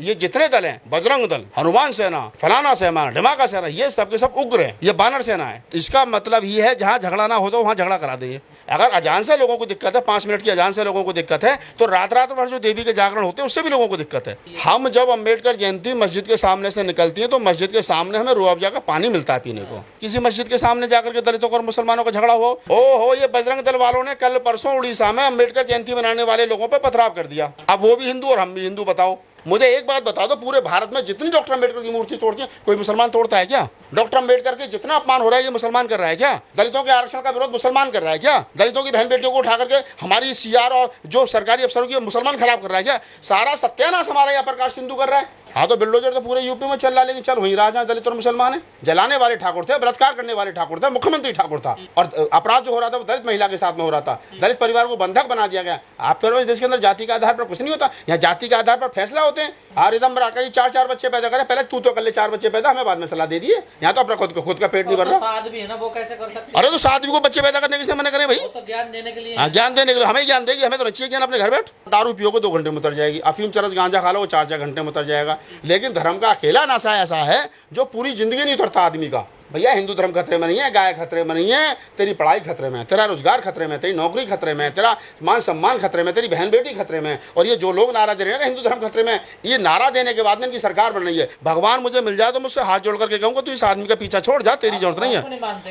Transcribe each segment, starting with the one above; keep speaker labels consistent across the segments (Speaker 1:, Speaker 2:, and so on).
Speaker 1: ये जितने दल हैं, बजरंग दल, हनुमान सेना, फलाना सेना, ढिमाका सेना, ये सब के सब उग्र हैं, ये बानर सेना है। इसका मतलब ये है जहाँ झगड़ा ना हो तो वहाँ झगड़ा करा देंगे। अगर अजान से लोगों को दिक्कत है, 5 मिनट की अजान से लोगों को दिक्कत है, तो रात रात भर जो देवी के जागरण होते हैं उससे भी लोगों को दिक्कत है। हम जब अम्बेडकर जयंती मस्जिद के सामने से निकलती है तो मस्जिद के सामने हमें रूअफ़ज़ा का पानी मिलता है पीने को। किसी मस्जिद के सामने जाकर के दलितों और मुसलमानों का झगड़ा हो, ओहो, ये बजरंग दल वालों ने कल परसों उड़ीसा में अम्बेडकर जयंती मनाने वाले लोगों पर पथराव कर दिया। अब वो भी हिंदू और हम भी हिंदू। बताओ मुझे एक बात बता दो, पूरे भारत में जितनी डॉक्टर अम्बेडकर की मूर्ति तोड़ती है कोई मुसलमान तोड़ता है क्या? डॉक्टर अम्बेडकर के जितना अपमान हो रहा है ये मुसलमान कर रहा है क्या? दलितों के आरक्षण का विरोध मुसलमान कर रहा है क्या? दलितों की बहन बेटियों को उठा करके हमारी सीआर और जो सरकारी अफसरों की मुसलमान खराब कर रहा है क्या? सारा सत्यानाश हमारा यहाँ प्रकाश सिंधु कर रहा है। हाँ तो बिल्डोजर तो पूरे यूपी में चल रहा है, लेकिन चल वहीं राजा दलित और मुसलमान है। जलाने वाले ठाकुर थे, बलात्कार करने वाले ठाकुर थे, मुख्यमंत्री ठाकुर था, और अपराध जो हो रहा था वो दलित महिला के साथ में हो रहा था। दलित परिवार को बंधक बना दिया गया। आप कह रहे हो देश के अंदर जाति के आधार पर कुछ नहीं होता, यहाँ जाति के आधार पर फैसला होते हैं। रिदम रखा 4 बच्चे पैदा करे, पहले तू तो कर ले 4 बच्चे पैदा, हमें बाद में सलाह दे दिए। यहाँ तो अपना खुद का पेट नहीं भर रहा।
Speaker 2: साध भी है ना, वो कैसे कर सकते?
Speaker 1: अरे तो साध्वी को बच्चे पैदा करने किसने मना करे भाई?
Speaker 2: तो ज्ञान देने के लिए।
Speaker 1: हाँ, ज्ञान देने के लिए हमें ज्ञान देगी, हमें तो रचिए ज्ञान अपने घर बैठ। दारू पियो को 2 घंटे में उतर जाएगी, अफीम चरस गांजा खा लो वो 4 घंटे में उतर जाएगा। लेकिन धर्म का अकेला नशा ऐसा है जो पूरी जिंदगी नहीं उतरता आदमी का। भैया हिंदू धर्म खतरे में नहीं है, गाय खतरे में नहीं है, तेरी पढ़ाई खतरे में है, तेरा रोजगार खतरे में, तेरी नौकरी खतरे में, तेरा मान सम्मान खतरे में, तेरी बहन बेटी खतरे में। और ये जो लोग नारा दे रहे हैं ना हिंदू धर्म खतरे में, ये नारा देने के बाद में इनकी सरकार बन रही है। भगवान मुझे मिल जाए तो मुझसे हाथ जोड़ करके कहूँगा तू इस आदमी का पीछा छोड़ जा, तेरी जरूरत नहीं है।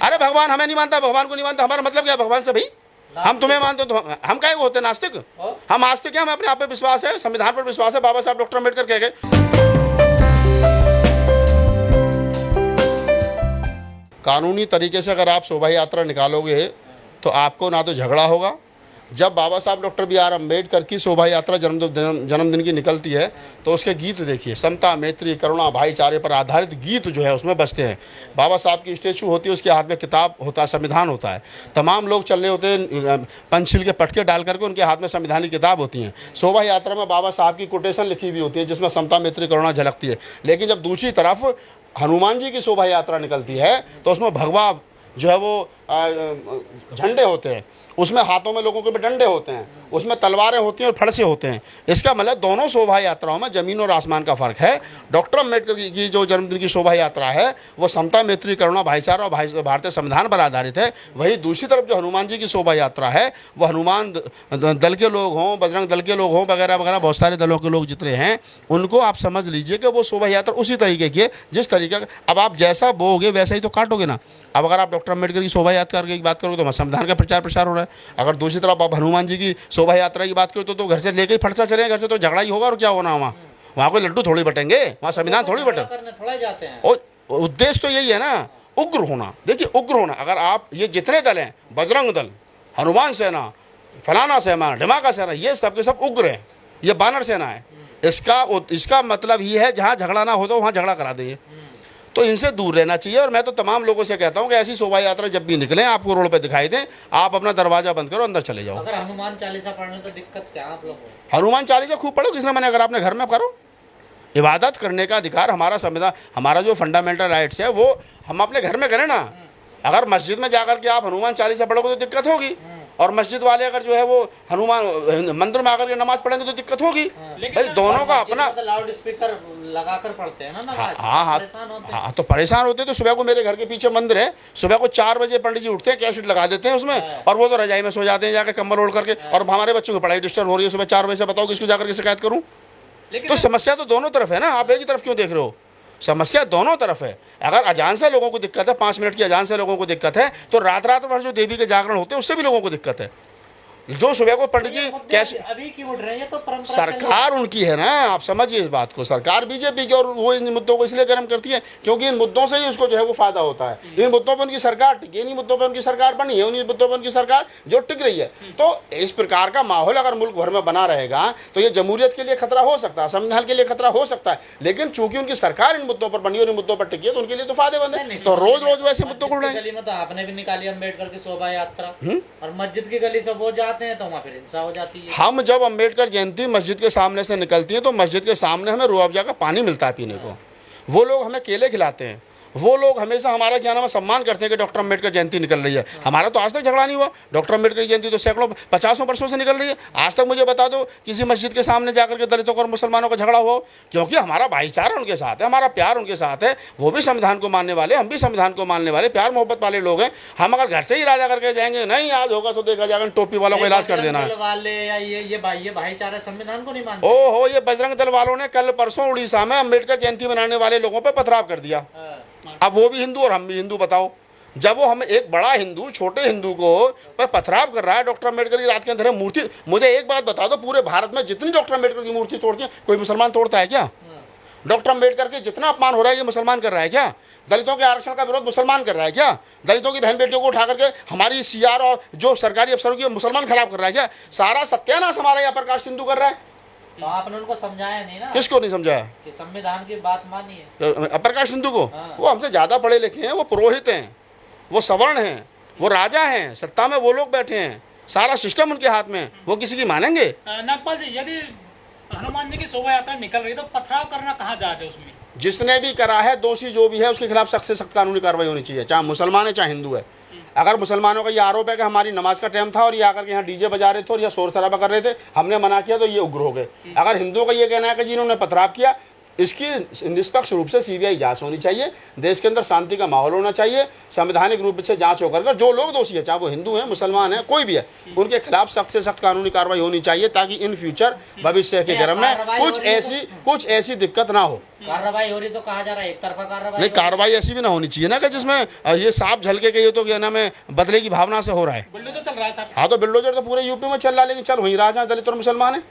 Speaker 1: अरे भगवान हमें नहीं मानता, भगवान को नहीं मानता, हमारा मतलब क्या भगवान से भाई? हम तुम्हें मानते तो हम क्या होते नास्तिक? हम आस्तिक हैं, हमें अपने आप पे विश्वास है, संविधान पर विश्वास है। बाबा साहब डॉक्टर अम्बेडकर कह गए कानूनी तरीके से अगर आप शोभा यात्रा निकालोगे तो आपको ना तो झगड़ा होगा। जब बाबा साहब डॉक्टर बी आर अम्बेडकर की शोभा यात्रा जन्मदिन की निकलती है तो उसके गीत देखिए, समता, मैत्री, करुणा, भाईचारे पर आधारित गीत जो है उसमें बजते हैं। बाबा साहब की स्टैचू होती है, उसके हाथ में किताब होता है, संविधान होता है। तमाम लोग चल रहे होते हैं, पंचशील के पटके डाल करके उनके हाथ में संविधान की किताब होती हैं। शोभा यात्रा में बाबा साहब की कोटेशन लिखी हुई होती है जिसमें समता, मैत्री, करुणा झलकती है। लेकिन जब दूसरी तरफ हनुमान जी की शोभा यात्रा निकलती है तो उसमें भगवा जो है वो झंडे होते हैं, उसमें हाथों में लोगों के भी डंडे होते हैं, उसमें तलवारें होती हैं और फरसे होते हैं। इसका मतलब दोनों शोभा यात्राओं में ज़मीन और आसमान का फ़र्क है। डॉक्टर अम्बेडकर की जो जन्मदिन की शोभा यात्रा है वो समता, मैत्री, करुणा, भाईचारा और भारतीय संविधान पर आधारित है। वहीं दूसरी तरफ जो हनुमान जी की शोभा यात्रा है वो हनुमान दल के लोग हों, बजरंग दल के लोग हों, वगैरह वगैरह बहुत सारे दलों के लोग जितने हैं उनको आप समझ लीजिए कि वो शोभा यात्रा उसी तरीके की है जिस तरीके का अब आप जैसा बोओगे वैसा ही तो काटोगे ना। अब अगर आप डॉक्टर अम्बेडकर की शोभा यात्रा की बात करोगे तो संविधान का प्रचार हो रहा है। अगर दूसरी तरफ आप हनुमान जी की शोभा यात्रा की बात करो तो घर से लेके ही फटसा चले, घर से तो झगड़ा ही होगा और क्या होना वहाँ कोई लड्डू थोड़ी बटेंगे, वहाँ संविधान थोड़ी बटे। और उद्देश्य तो यही है ना, उग्र होना। देखिए उग्र होना, अगर आप ये जितने दल हैं, बजरंग दल, हनुमान सेना, फलाना सेना, ढिमाका सेना, ये सब के सब उग्र हैं, ये बानर सेना है। इसका मतलब ये है जहाँ झगड़ा ना हो तो वहाँ झगड़ा करा देंगे। तो इनसे दूर रहना चाहिए। और मैं तो तमाम लोगों से कहता हूँ कि ऐसी शोभा यात्रा जब भी निकले आपको रोड पे दिखाई दें, आप अपना दरवाजा बंद करो, अंदर चले जाओ।
Speaker 2: अगर हनुमान चालीसा पढ़ने तो दिक्कत क्या आप लोगों को?
Speaker 1: हनुमान चालीसा खूब पढ़ो, किसने मना? अगर आपने घर में करो, इबादत करने का अधिकार हमारा संविधान, हमारा जो फंडामेंटल राइट्स है वो हम अपने घर में करें ना। अगर मस्जिद में जाकर के आप हनुमान चालीसा पढ़ोगे तो दिक्कत होगी, और मस्जिद वाले अगर जो है वो हनुमान मंदिर में आकर के नमाज पढ़ेंगे तो दिक्कत होगी। भाई दोनों का अपना
Speaker 2: लाउड स्पीकर लगाकर पढ़ते हैं ना नमाज।
Speaker 1: हाँ तो परेशान होते हैं। तो सुबह को मेरे घर के पीछे मंदिर है, सुबह को 4 बजे पंडित जी उठते हैं, कैसेट लगा देते हैं उसमें, और वो तो रजाई में सो जाते हैं जाके कंबल ओढ़ करके। और हमारे बच्चों की पढ़ाई डिस्टर्ब हो रही है सुबह 4 बजे से, बताओ किसको जाकर के शिकायत करूँ? तो समस्या तो दोनों तरफ है ना, आप एक ही तरफ क्यों देख रहे हो? समस्या दोनों तरफ है। अगर अजान से लोगों को दिक्कत है, 5 मिनट की अजान से लोगों को दिक्कत है, तो रात रात भर जो देवी के जागरण होते हैं उससे भी लोगों को दिक्कत है। जो सुबह को पंडित जी कैसे
Speaker 2: अभी क्यों उठ रहे हैं? तो परंपरा
Speaker 1: सरकार उनकी है ना, आप समझिए इस बात को। सरकार बीजेपी की, और वो इन मुद्दों को इसलिए गर्म करती है क्योंकि इन मुद्दों से ही उसको जो है वो फायदा होता है। इन मुद्दों पर उनकी सरकार टिकी, इन मुद्दों पर उनकी सरकार बनी है, उन मुद्दों पर उनकी सरकार जो टिक रही है। तो इस प्रकार का माहौल अगर मुल्क भर में बना रहेगा तो ये जमहूरियत के लिए खतरा हो सकता है, संविधान के लिए खतरा हो सकता है। लेकिन चूंकि उनकी सरकार इन मुद्दों पर बनी और इन मुद्दों पर टिकी है तो उनके लिए तो फायदेमंद है। तो रोज रोज वैसे मुद्दों को उड़ाएंगे।
Speaker 2: गली में तो आपने भी निकाली अम्बेडकर की शोभा यात्रा, और मस्जिद की गली से वो जाते हैं तो वहाँ फिर हो जाती है।
Speaker 1: हम जब अम्बेडकर जयंती मस्जिद के सामने से निकलती है तो मस्जिद के सामने हमें रूअफ़ज़ा का पानी मिलता है पीने को। वो लोग हमें केले खिलाते हैं, वो लोग हमेशा हमारा क्या नाम है सम्मान करते हैं कि डॉक्टर अम्बेडकर जयंती निकल रही है। हमारा तो आज तक झगड़ा नहीं हुआ। डॉक्टर अम्बेडकर की जयंती तो सैकड़ों 50 वर्षों से निकल रही है। आज तक मुझे बता दो किसी मस्जिद के सामने जाकर के दलितों का और मुसलमानों का झगड़ा हुआ हो, क्योंकि हमारा भाईचारा उनके साथ है, हमारा प्यार उनके साथ है। वो भी संविधान को मानने वाले, हम भी संविधान को मानने वाले, प्यार मोहब्बत वाले लोग हैं। हम अगर घर से ही राजा करके जाएंगे, नहीं आज होगा सो देखा जाएगा, टोपी वालों को इलाज कर देना है।
Speaker 2: वाले या ये भाईचारा संविधान को नहीं मानते।
Speaker 1: ओहो, ये बजरंग दल वालों ने कल परसों उड़ीसा में अम्बेडकर जयंती मनाने वाले लोगों पर पथराव कर दिया। अब वो भी हिंदू और हम भी हिंदू, बताओ। जब वो हमें एक बड़ा हिंदू छोटे हिंदू को पर पथराव कर रहा है, डॉक्टर अम्बेडकर की रात के अंदर मूर्ति। मुझे एक बात बता दो, पूरे भारत में जितनी डॉक्टर अम्बेडकर की मूर्ति तोड़ती है, कोई मुसलमान तोड़ता है क्या? डॉक्टर अम्बेडकर के जितना अपमान हो रहा है, ये मुसलमान कर रहा है क्या? दलितों के आरक्षण का विरोध मुसलमान कर रहा है क्या? दलितों की बहन बेटियों को उठा करके हमारी सीआर और जो सरकारी अफसरों की मुसलमान खराब कर रहा है क्या? सारा सत्यानाश हमारा यहाँ प्रकाश हिंदू कर रहा है।
Speaker 2: तो आपने उनको समझाया नहीं ना?
Speaker 1: किसको नहीं समझाया
Speaker 2: कि संविधान की बात मानिए।
Speaker 1: प्रकाश हिंदू को? वो हमसे ज्यादा पढ़े लिखे हैं, वो पुरोहित हैं, वो सवर्ण हैं, वो राजा हैं, सत्ता में वो लोग बैठे हैं, सारा सिस्टम उनके हाथ में, वो किसी की मानेंगे?
Speaker 3: नागपाल जी, यदि हनुमान जी की शोभा यात्रा निकल रही है तो पथराव करना कहाँ जायज है उसमें?
Speaker 1: जिसने भी करा है, दोषी जो भी है, उसके खिलाफ सख्त से सख्त कानूनी कार्रवाई होनी चाहिए, चाहे मुसलमान है चाहे हिंदू है। अगर मुसलमानों का ये आरोप है कि हमारी नमाज का टाइम था और ये आकर के यहाँ डीजे बजा रहे थे और ये शोर शराबा कर रहे थे, हमने मना किया, तो ये उग्र हो गए। अगर हिंदुओं का ये कहना है कि जिन्होंने पथराव किया, इसकी निष्पक्ष रूप से सीबीआई जांच होनी चाहिए, देश के अंदर शांति का माहौल होना चाहिए, संवैधानिक रूप से जांच होकर जो लोग दोषी है, चाहे वो हिंदू है, मुसलमान है, कोई भी है, उनके खिलाफ सख्त से सख्त कानूनी कार्रवाई होनी चाहिए, ताकि इन फ्यूचर भविष्य के क्रम में कुछ ऐसी दिक्कत ना हो।
Speaker 2: कार्रवाई हो रही तो कहा जा रहा है एक तरफा कार्रवाई
Speaker 1: नहीं, कार्रवाई ऐसी भी ना होनी चाहिए ना कि जिसमें ये सांप झलके के ये तो क्या नाम है बदले की भावना से हो रहा है।
Speaker 3: बुलडोजर चल रहा है सर।
Speaker 1: हाँ, तो बुलडोजर तो पूरे यूपी में चल रहा है, लेकिन चल वहीं राजा दलित और मुसलमान है।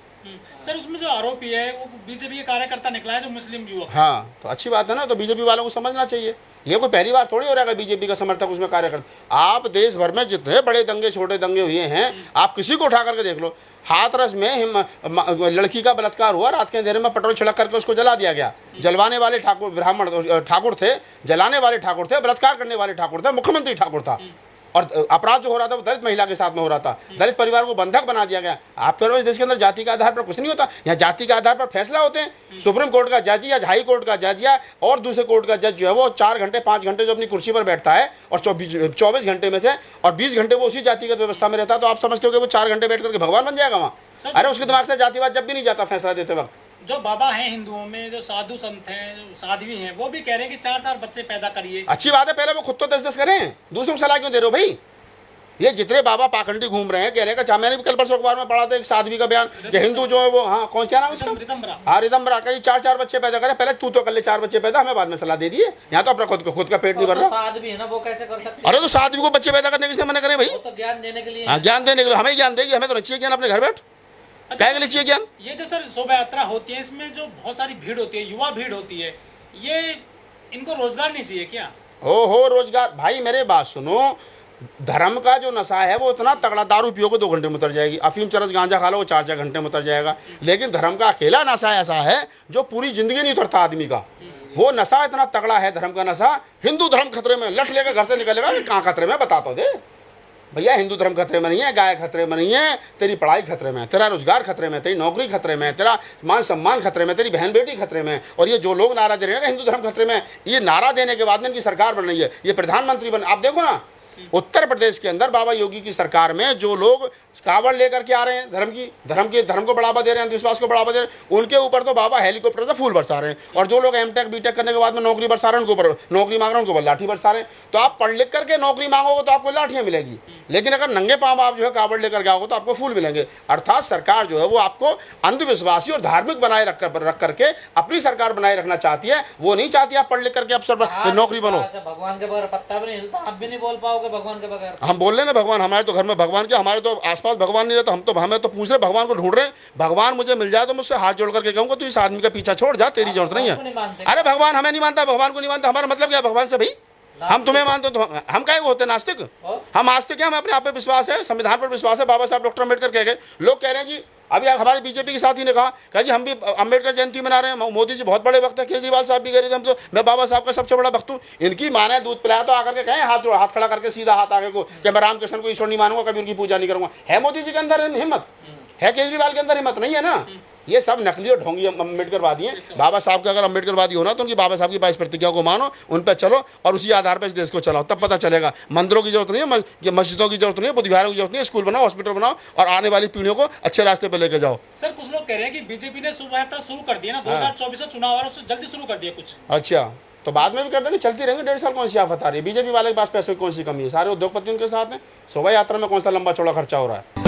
Speaker 3: सर, उसमें जो आरोपी है वो बीजेपी के कार्यकर्ता निकला है, जो मुस्लिम युवक।
Speaker 1: हाँ, तो अच्छी बात है ना, तो बीजेपी वालों को समझना चाहिए। ये कोई पहली बार थोड़ी हो रहा है बीजेपी का समर्थक उसमें कार्यकर्ता। आप देश भर में जितने बड़े दंगे छोटे दंगे हुए हैं, आप किसी को उठा करके देख लो। हाथरस में लड़की का बलात्कार हुआ, रात के अंधेरे में पेट्रोल छिड़क करके उसको जला दिया गया। जलवाने वाले ठाकुर ब्राह्मण ठाकुर थे, जलाने वाले ठाकुर थे, बलात्कार करने वाले ठाकुर थे, मुख्यमंत्री ठाकुर था। और अपराध जो हो रहा था वो दलित महिला के साथ में हो रहा था, दलित परिवार को बंधक बना दिया गया। आप कह रहे हो देश के अंदर जाति के आधार पर कुछ नहीं होता, यहाँ जाति के आधार पर फैसला होते हैं। सुप्रीम कोर्ट का जज या हाई कोर्ट का जज या और दूसरे कोर्ट का जज जो है वो 4 घंटे 5 घंटे जो अपनी कुर्सी पर बैठता है और 24 घंटे में से और 20 घंटे वो उसी जातिगत व्यवस्था में रहता है, तो आप समझते हो कि वो 4 घंटे बैठ करके भगवान बन जाएगा वहाँ? अरे उसके दिमाग से जातिवाद जब भी नहीं जाता फैसला देते वक्त।
Speaker 3: जो बाबा हैं हिंदुओं में, जो साधु संत हैं, जो साध्वी हैं, वो भी कह रहे हैं कि 4-4 बच्चे पैदा करिए।
Speaker 1: अच्छी बात है, पहले वो खुद तो 10-10 करें, दूसरों को सलाह क्यों दे रहे हो भाई? ये जितने बाबा पाखंडी घूम रहे हैं कह रहे हैं, मैंने भी कल परसों अखबार में पढ़ा था एक साध्वी का बयान कि हिंदू जो है वो, हाँ कौन क्या नाम है उसका? हाँ, रिदम्बरा, कहीं 4-4 बच्चे पैदा करें। पहले तू तो कर ले 4 बच्चे पैदा, हमें बाद में सलाह दे दिए। यहाँ तो अपना खुद का पेट नहीं भर रहा।
Speaker 2: साध्वी है ना, वो कैसे कर सकते?
Speaker 1: अरे तो साध्वी को बच्चे पैदा करने किसने मना करे भाई?
Speaker 2: तो ज्ञान देने के लिए।
Speaker 1: हाँ, ज्ञान देने के लिए हमें ज्ञान देगी, हमें तो नहीं चाहिए ज्ञान, अपने घर बैठ क्या के लिए चाहिए ज्ञान?
Speaker 3: ये जो सर शोभा यात्रा होती है, इसमें जो बहुत सारी भीड़ होती है, युवा भीड़ होती है, ये इनको रोजगार नहीं चाहिए क्या?
Speaker 1: हो रोजगार भाई, मेरे बात सुनो। धर्म का जो नशा है वो इतना तगड़ा, दारू पियोगे 2 घंटे में उतर जाएगी, अफीम चरस गांजा खा लो वो 4-4 घंटे में उतर जाएगा। लेकिन धर्म का अकेला नशा ऐसा है जो पूरी जिंदगी नहीं उतरता आदमी का। वो नशा इतना तगड़ा है धर्म का नशा। हिंदू धर्म खतरे में, लठ लेकर घर से निकलेगा, कहाँ खतरे में बता तो दे भैया। हिंदू धर्म खतरे में नहीं है, गाय खतरे में नहीं है, तेरी पढ़ाई खतरे में है, तेरा रोजगार खतरे में, तेरी नौकरी खतरे में, तेरा मान सम्मान खतरे में, तेरी बहन बेटी खतरे में। और ये जो लोग नारा दे रहे हैं ना हिंदू धर्म खतरे में, ये नारा देने के बाद में इनकी सरकार बन रही है, ये प्रधानमंत्री बन। आप देखो ना उत्तर प्रदेश के अंदर बाबा योगी की सरकार में जो लोग कावड़ लेकर के आ रहे हैं, धर्म को बढ़ावा दे रहे हैं, अंधविश्वास को बढ़ावा दे रहे हैं, उनके ऊपर तो बाबा हेलीकॉप्टर से फूल बरसा रहे हैं। और जो लोग एमटेक बीटेक करने के बाद में नौकरी बरसा रहे हैं, उनके ऊपर नौकरी मांग रहे हैं, उनको लाठी बरसा रहे हैं। तो आप पढ़ लिख करके नौकरी मांगोगे तो आपको लाठियां मिलेगी, लेकिन अगर नंगे पांव आप जो है कावड़ लेकर आओगे तो आपको फूल मिलेंगे। अर्थात सरकार जो है वो आपको अंधविश्वासी और धार्मिक बनाए रख करके अपनी सरकार बनाए रखना चाहती है। वो नहीं चाहती आप पढ़ लिख करके अफसर नौकरी बनो।
Speaker 2: भगवान के बगैर पत्ता भी नहीं हिलता, आप भी नहीं बोल पाओगे भगवान के बगैर।
Speaker 1: हम बोल रहे हैं ना भगवान, हमारे तो घर में भगवान के, हमारे तो आसपास भगवान नहीं रहता, हमें तो पूछ रहे भगवान को ढूंढ रहे हैं। भगवान मुझे मिल जाए तो मुझसे हाथ जोड़ करके कहूंगा तू इस आदमी का पीछा छोड़ जा, तेरी जरूरत नहीं है। अरे भगवान हमें नहीं मानता, भगवान को नहीं मानता, हमारा मतलब क्या भगवान से भाई? हम तुम्हें मानते तो हम क्या होते नास्तिक? हम आस्तिक हैं, हमें अपने आप पे विश्वास है, संविधान पर विश्वास है। बाबा साहब डॉक्टर अम्बेडकर कह गए, लोग कह रहे हैं जी, अभी हमारे बीजेपी के साथी ने कहा जी हम भी अम्बेडकर जयंती मना रहे हैं, मोदी जी बहुत बड़े वक्त है, केजरीवाल साहब भी कह रहे थे हम तो, मैं बाबा साहब का सबसे बड़ा भक्त हूँ। इनकी माँ ने दूध पिलाया तो आकर के कहें हाथ खड़ा करके सीधा हाथ आगे को कि मैं रामकृष्ण को ईश्वर नहीं मानूंगा, कभी उनकी पूजा नहीं करूंगा। है मोदी जी के अंदर हिम्मत? है केजरीवाल के अंदर हिम्मत नहीं है ना? ये सब नकली और ढोंगी अम्बेडकरवादी हैं। बाबा साहब का अगर अम्बेडकरवादी होना तो उनकी बाबा साहब की 22 प्रतिज्ञाओं को मानो, उन पर चलो और उसी आधार पर इस देश को चलाओ, तब पता चलेगा। मंदिरों की जरूरत नहीं है, मस्जिदों की जरूरत नहीं है, बुद्धिविहारों की जरूरत नहीं है, स्कूल बनाओ, हॉस्पिटल बनाओ और आने वाली पीढ़ियों को अच्छे रास्ते पर लेके जाओ।
Speaker 3: सर कुछ लोग कह रहे हैं कि बीजेपी ने शोभा यात्रा शुरू कर दी है ना, 2024 से चुनाव आ रहा है, उससे जल्दी शुरू कर दिया कुछ।
Speaker 1: अच्छा, तो बाद में भी कर देंगे, चलती रहेंगे 1.5 साल, कौन सी आफत आ रही है? बीजेपी वाले के पास पैसों की कौन सी कमी है? सारे उद्योगपति उनके साथ हैं। शोभा यात्रा में कौन सा लंबा चौड़ा खर्चा हो रहा है?